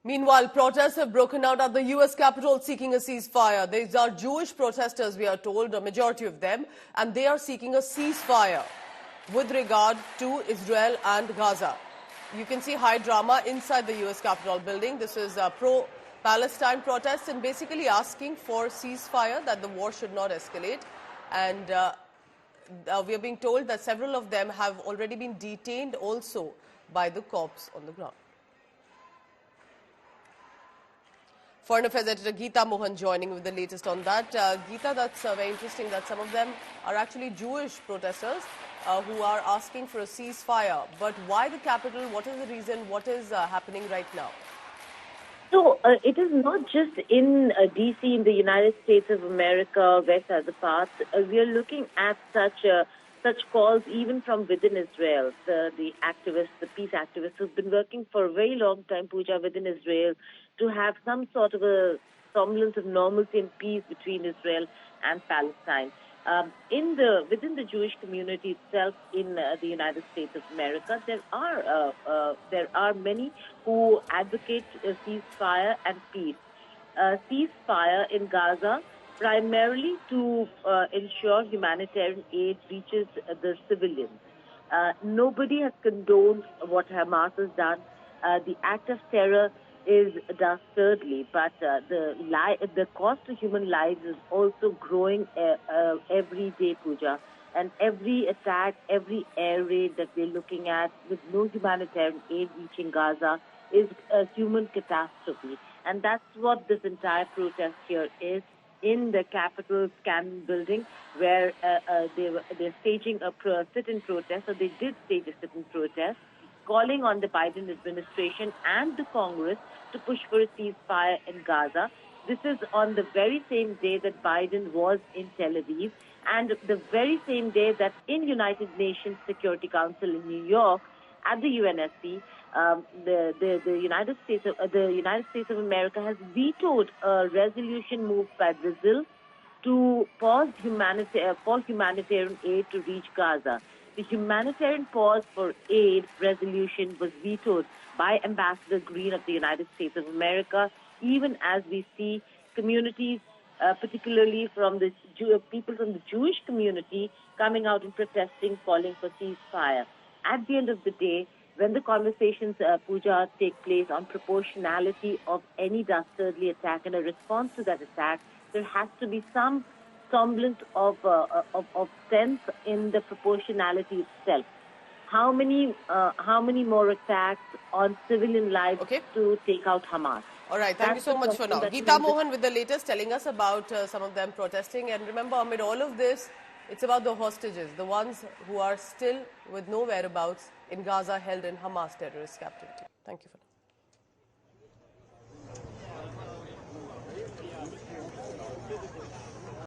Meanwhile, protests have broken out at the U.S. Capitol seeking a ceasefire. These are Jewish protesters, we are told, a majority of them, and they are seeking a ceasefire with regard to Israel and Gaza. You can see high drama inside the U.S. Capitol building. This is pro-Palestine protests and basically asking for ceasefire, that the war should not escalate. And we are being told that several of them have already been detained also by the cops on the ground. Foreign Affairs Editor Geeta Mohan joining with the latest on that. Geeta, that's very interesting that some of them are actually Jewish protesters who are asking for a ceasefire. But why the capital? What is the reason? What is happening right now? So it is not just in D.C., in the United States of America, West other parts. We are looking at such calls even from within Israel. The activists, the peace activists who've been working for a very long time, Pooja, within Israel, to have some sort of a semblance of normalcy and peace between Israel and Palestine. Within the Jewish community itself in the United States of America, there are many who advocate a ceasefire and peace. Ceasefire in Gaza, primarily to ensure humanitarian aid reaches the civilians. Nobody has condoned what Hamas has done. The act of terror is dastardly, but the cost to human lives is also growing every day, Pooja. And every attack, every air raid that we're looking at with no humanitarian aid reaching Gaza is a human catastrophe. And that's what this entire protest here is in the Capitol Cannon building, where they're staging a sit-in protest, or they did stage a sit-in protest, calling on the Biden administration and the Congress to push for a ceasefire in Gaza. This is on the very same day that Biden was in Tel Aviv, and the very same day that in United Nations Security Council in New York, at the UNSC, the United States of America has vetoed a resolution moved by Brazil to pause humanitarian aid to reach Gaza. The humanitarian pause for aid resolution was vetoed by Ambassador Green of the United States of America, even as we see communities, particularly from the people from the Jewish community, coming out and protesting, calling for ceasefire. At the end of the day, when the conversations, Pooja, take place on proportionality of any dastardly attack and a response to that attack, there has to be some semblance of sense in the proportionality itself. How many more attacks on civilian lives to take out Hamas? All right, thank you so much for now. Geeta Mohan with the latest, telling us about some of them protesting. And remember, amid all of this, it's about the hostages, the ones who are still with no whereabouts in Gaza, held in Hamas terrorist captivity. Thank you for now.